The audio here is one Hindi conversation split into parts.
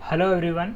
हेलो एवरीवन,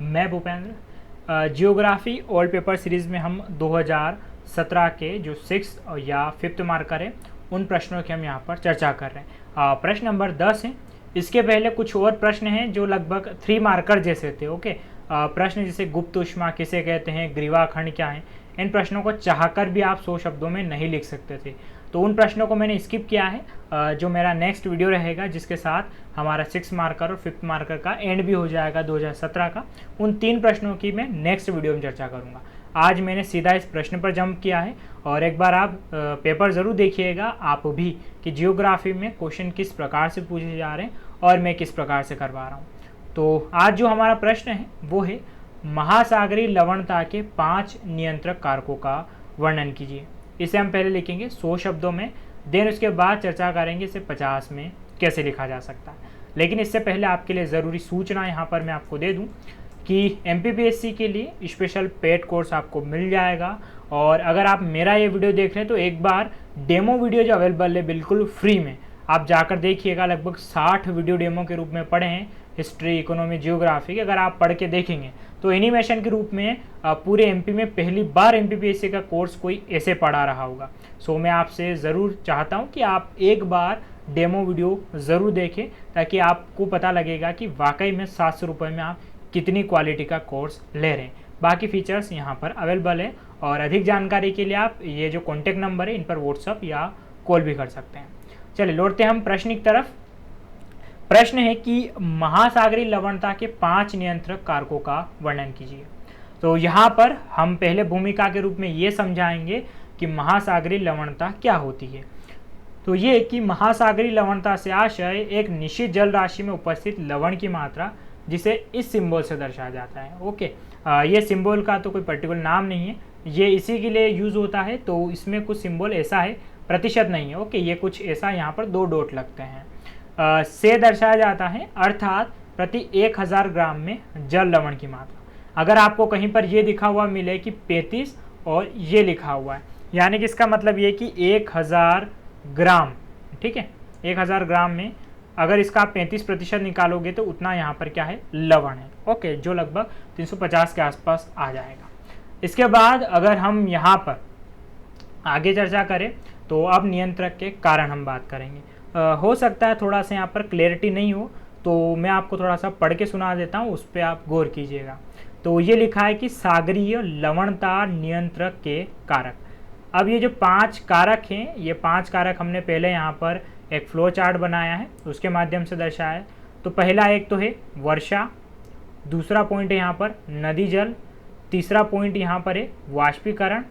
मैं Bhupendra. Geography all paper series में हम 2017 के जो 6 या 5th मार्कर है उन प्रश्नों की हम यहाँ पर चर्चा कर रहे हैं। प्रश्न नंबर 10 है। इसके पहले कुछ और प्रश्न हैं जो लगभग 3 मार्कर जैसे थे। ओके, प्रश्न जैसे गुप्त ऊष्मा किसे कहते हैं, ग्रीवाखंड क्या है, इन प्रश्नों को चाहकर भी आप 100 शब्दों में नहीं लिख सकते थे, तो उन प्रश्नों को मैंने स्किप किया है। जो मेरा नेक्स्ट वीडियो रहेगा जिसके साथ हमारा 6 मार्कर और 5th मार्कर का एंड भी हो जाएगा 2017 का, उन 3 प्रश्नों की मैं नेक्स्ट वीडियो में चर्चा करूंगा। आज मैंने सीधा इस प्रश्न पर जंप किया है और एक बार आप पेपर ज़रूर देखिएगा आप भी कि जियोग्राफी में क्वेश्चन किस प्रकार से पूछे जा रहे हैं और मैं किस प्रकार से करवा रहा हूँ। तो आज जो हमारा प्रश्न है वो है महासागरीय लवणता के 5 नियंत्रक कारकों का वर्णन कीजिए। इसे हम पहले लिखेंगे 100 शब्दों में, देन उसके बाद चर्चा करेंगे इसे 50 में कैसे लिखा जा सकता है। लेकिन इससे पहले आपके लिए ज़रूरी सूचना यहाँ पर मैं आपको दे दूँ कि MPPSC के लिए स्पेशल पेड कोर्स आपको मिल जाएगा। और अगर आप मेरा ये वीडियो देख रहे हैं तो एक बार डेमो वीडियो जो अवेलेबल है बिल्कुल फ्री में आप जाकर देखिएगा। लगभग 60 वीडियो डेमो के रूप में पढ़े हैं, हिस्ट्री, इकोनॉमी, जियोग्राफी। अगर आप पढ़ के देखेंगे तो एनिमेशन के रूप में पूरे MP में पहली बार MPPSC का कोर्स कोई ऐसे पढ़ा रहा होगा। सो मैं आपसे ज़रूर चाहता हूँ कि आप एक बार डेमो वीडियो ज़रूर देखें ताकि आपको पता लगेगा कि वाकई में 700 रुपये में आप कितनी क्वालिटी का कोर्स ले रहे हैं। बाकी फीचर्स यहाँ पर अवेलेबल है और अधिक जानकारी के लिए आप ये जो कॉन्टेक्ट नंबर है इन पर व्हाट्सअप या कॉल भी कर सकते हैं। चलिए लौटते हैं हम प्रश्न की तरफ। प्रश्न है कि महासागरीय लवणता के 5 नियंत्रक कारकों का वर्णन कीजिए। तो यहाँ पर हम पहले भूमिका के रूप में ये समझाएंगे कि महासागरीय लवणता क्या होती है। तो ये कि महासागरीय लवणता से आशय एक निश्चित जल राशि में उपस्थित लवण की मात्रा जिसे इस सिंबल से दर्शाया जाता है। ओके, ये सिंबल का तो कोई पर्टिकुलर नाम नहीं है, ये इसी के लिए यूज होता है। तो इसमें कुछ सिंबल ऐसा है, प्रतिशत नहीं है। ओके, ये कुछ ऐसा यहाँ पर 2 डॉट लगते हैं से दर्शाया जाता है, अर्थात प्रति 1000 ग्राम में जल लवण की मात्रा। अगर आपको कहीं पर ये लिखा हुआ मिले कि 35 और ये लिखा हुआ है, यानी कि इसका मतलब ये कि 1000 ग्राम, ठीक है, 1000 ग्राम में अगर इसका आप 35% निकालोगे तो उतना यहाँ पर क्या है, लवण है। ओके, जो लगभग 350 के आसपास आ जाएगा। इसके बाद अगर हम यहाँ पर आगे चर्चा करें तो अब नियंत्रक के कारण हम बात करेंगे। हो सकता है थोड़ा सा यहाँ पर क्लैरिटी नहीं हो तो मैं आपको थोड़ा सा पढ़ के सुना देता हूँ, उस पर आप गौर कीजिएगा। तो ये लिखा है कि सागरीय लवणता नियंत्रक के कारक। अब ये जो 5 कारक हैं, ये 5 कारक हमने पहले यहाँ पर एक फ्लो चार्ट बनाया है, उसके माध्यम से दर्शाया है। तो पहला एक तो है वर्षा, दूसरा पॉइंट है यहाँ पर नदी जल, तीसरा पॉइंट यहाँ पर है वाष्पीकरण,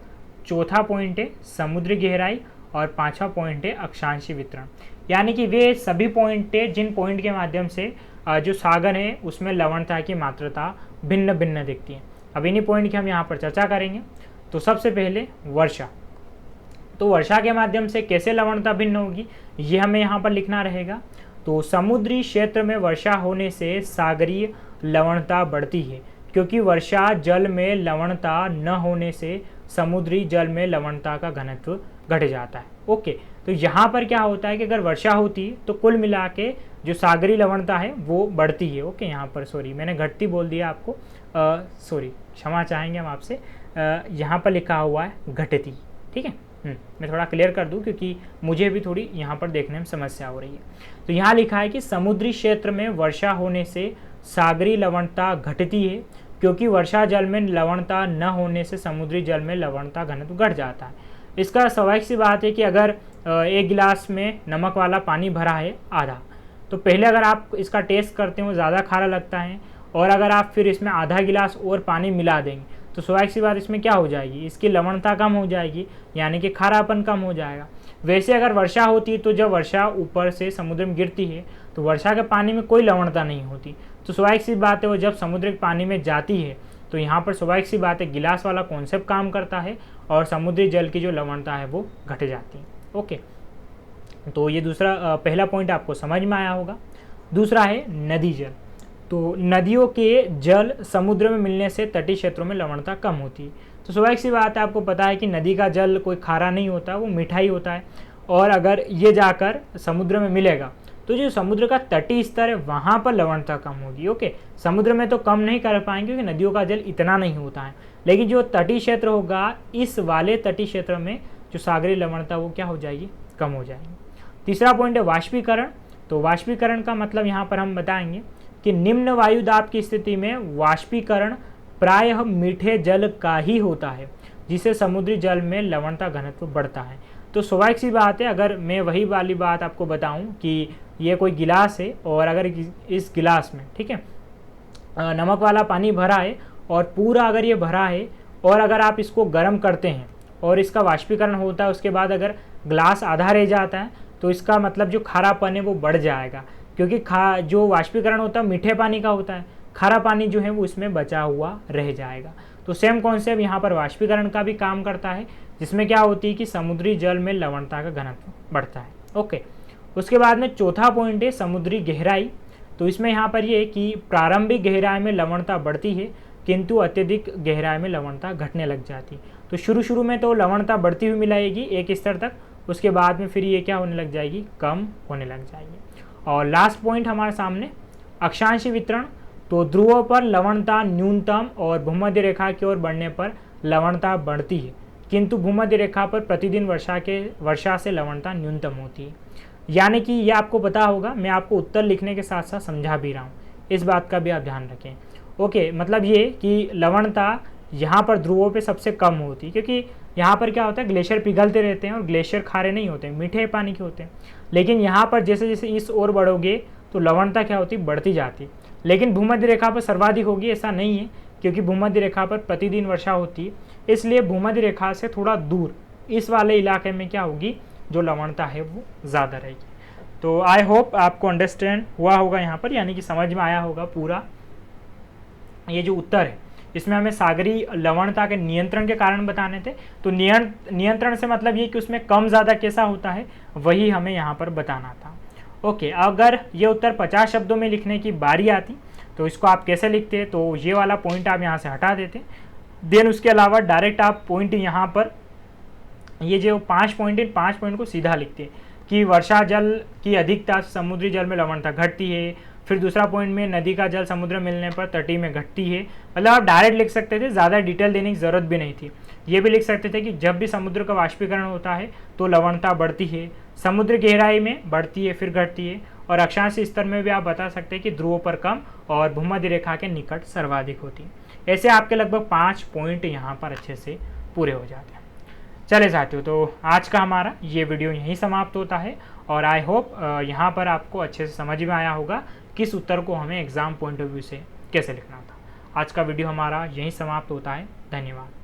चौथा पॉइंट है समुद्री गहराई और 5वां पॉइंट है अक्षांशीय वितरण। यानी कि वे सभी पॉइंट है जिन पॉइंट के माध्यम से जो सागर है उसमें लवणता की मात्रा भिन्न भिन्न दिखती है। अब इन्हीं पॉइंट की हम यहाँ पर चर्चा करेंगे। तो सबसे पहले वर्षा। तो वर्षा के माध्यम से कैसे लवणता भिन्न होगी ये हमें यहाँ पर लिखना रहेगा। तो समुद्री क्षेत्र में वर्षा होने से सागरीय लवणता बढ़ती है, क्योंकि वर्षा जल में लवणता न होने से समुद्री जल में लवणता का घनत्व घट जाता है। ओके, तो यहाँ पर क्या होता है कि अगर वर्षा होती है तो कुल मिला के जो सागरीय लवणता है वो बढ़ती है। ओके, यहाँ पर सॉरी मैंने घटती बोल दिया आपको, सॉरी क्षमा चाहेंगे हम आपसे। यहाँ पर लिखा हुआ है घटती, ठीक है। मैं थोड़ा क्लियर कर दूं क्योंकि मुझे भी थोड़ी यहाँ पर देखने में समस्या हो रही है। तो यहाँ लिखा है कि समुद्री क्षेत्र में वर्षा होने से सागरीय लवणता घटती है, क्योंकि वर्षा जल में लवणता न होने से समुद्री जल में लवणता घनत्व घट जाता है। इसका स्वाभाविक सी बात है कि अगर एक गिलास में नमक वाला पानी भरा है आधा, तो पहले अगर आप इसका टेस्ट करते हो ज़्यादा खारा लगता है, और अगर आप फिर इसमें आधा गिलास और पानी मिला देंगे तो स्वाभाविक सी बात इसमें क्या हो जाएगी, इसकी लवणता कम हो जाएगी, यानी कि खारापन कम हो जाएगा। वैसे अगर वर्षा होती है तो जब वर्षा ऊपर से समुद्र में गिरती है तो वर्षा के पानी में कोई लवणता नहीं होती, तो स्वाभाविक सी बात है वो जब समुद्र के पानी में जाती है तो यहाँ पर स्वाभाविक सी बात है गिलास वाला कॉन्सेप्ट काम करता है और समुद्री जल की जो लवणता है वो घट जाती है। ओके, तो ये दूसरा पहला पॉइंट आपको समझ में आया होगा। दूसरा है नदी जल। तो नदियों के जल समुद्र में मिलने से तटीय क्षेत्रों में लवणता कम होती है। तो स्वाभाविक सी बात है, आपको पता है कि नदी का जल कोई खारा नहीं होता, वो मीठा ही होता है, और अगर ये जाकर समुद्र में मिलेगा तो जो समुद्र का तटीय स्तर है वहाँ पर लवणता कम होगी। ओके, समुद्र में तो कम नहीं कर पाएंगे क्योंकि नदियों का जल इतना नहीं होता है, लेकिन जो तटीय क्षेत्र होगा इस वाले तटीय क्षेत्र में जो सागरीय लवणता वो क्या हो जाएगी, कम हो जाएगी। तीसरा पॉइंट है वाष्पीकरण। तो वाष्पीकरण का मतलब यहाँ पर हम बताएंगे कि निम्न वायु दाब की स्थिति में वाष्पीकरण प्रायः मीठे जल का ही होता है, जिससे समुद्री जल में लवणता घनत्व बढ़ता है। तो स्वाभाविक सी बात है, अगर मैं वही वाली बात आपको बताऊं कि ये कोई गिलास है और अगर इस गिलास में, ठीक है, नमक वाला पानी भरा है और पूरा अगर ये भरा है और अगर आप इसको गर्म करते हैं और इसका वाष्पीकरण होता है, उसके बाद अगर ग्लास आधा रह जाता है तो इसका मतलब जो खारापन है वो बढ़ जाएगा, क्योंकि जो वाष्पीकरण होता है मीठे पानी का होता है, खारा पानी जो है वो इसमें बचा हुआ रह जाएगा। तो सेम कॉन्सेप्ट यहाँ पर वाष्पीकरण का भी काम करता है, जिसमें क्या होती है कि समुद्री जल में लवणता का घनत्व बढ़ता है। ओके, उसके बाद में चौथा पॉइंट है समुद्री गहराई। तो इसमें यहाँ पर ये कि प्रारंभिक गहराई में लवणता बढ़ती है किंतु अत्यधिक गहराई में लवणता घटने लग जाती है। तो शुरू में तो लवणता बढ़ती हुई मिलेगी एक स्तर तक, उसके बाद में फिर ये क्या होने लग जाएगी, कम होने लग जाएगी। और लास्ट पॉइंट हमारे सामने अक्षांशीय वितरण। तो ध्रुवों पर लवणता न्यूनतम और भूमध्य रेखा की ओर बढ़ने पर लवणता बढ़ती है, किंतु भूमध्य रेखा पर प्रतिदिन वर्षा से लवणता न्यूनतम होती है। यानी कि ये आपको पता होगा, मैं आपको उत्तर लिखने के साथ साथ समझा भी रहा हूँ, इस बात का भी आप ध्यान रखें। ओके, मतलब ये कि लवणता यहाँ पर ध्रुवों पे सबसे कम होती है, क्योंकि यहाँ पर क्या होता है, ग्लेशियर पिघलते रहते हैं और ग्लेशियर खारे नहीं होते, मीठे पानी के होते हैं। लेकिन यहाँ पर जैसे जैसे इस ओर बढ़ोगे तो लवणता क्या होती, बढ़ती जाती। लेकिन भूमध्य रेखा पर सर्वाधिक होगी ऐसा नहीं है, क्योंकि भूमध्य रेखा पर प्रतिदिन वर्षा होती है, इसलिए भूमध्य रेखा से थोड़ा दूर इस वाले इलाके में क्या होगी, जो लवणता है वो ज़्यादा रहेगी। तो आई होप आपको अंडरस्टैंड हुआ होगा यहाँ पर, यानी कि समझ में आया होगा पूरा। ये जो उत्तर है इसमें हमें सागरीय लवणता के नियंत्रण के कारण बताने थे। तो नियंत्रण से मतलब ये कि उसमें कम ज़्यादा कैसा होता है वही हमें यहाँ पर बताना था। ओके, अगर ये उत्तर 50 शब्दों में लिखने की बारी आती तो इसको आप कैसे लिखते, तो ये वाला पॉइंट आप यहाँ से हटा देते, देन उसके अलावा डायरेक्ट आप पॉइंट यहाँ पर ये जो 5 पॉइंट है, 5 पॉइंट को सीधा लिखते कि वर्षा जल की अधिकता समुद्री जल में लवणता घटती है। फिर दूसरा पॉइंट में नदी का जल समुद्र मिलने पर तटीय में घटती है। मतलब आप डायरेक्ट लिख सकते थे, ज़्यादा डिटेल देने की ज़रूरत भी नहीं थी। ये भी लिख सकते थे कि जब भी समुद्र का वाष्पीकरण होता है तो लवणता बढ़ती है, समुद्र गहराई में बढ़ती है फिर घटती है, और अक्षांशीय स्तर में भी आप बता सकते हैं कि ध्रुवों पर कम और भूमध्य रेखा के निकट सर्वाधिक होती है। ऐसे आपके लगभग 5 पॉइंट यहाँ पर अच्छे से पूरे हो जाते हैं। चले साथियों, तो आज का हमारा ये वीडियो यहीं समाप्त होता है और आई होप यहाँ पर आपको अच्छे से समझ में आया होगा किस उत्तर को हमें एग्जाम पॉइंट ऑफ व्यू से कैसे लिखना था। आज का वीडियो हमारा यहीं समाप्त होता है। धन्यवाद।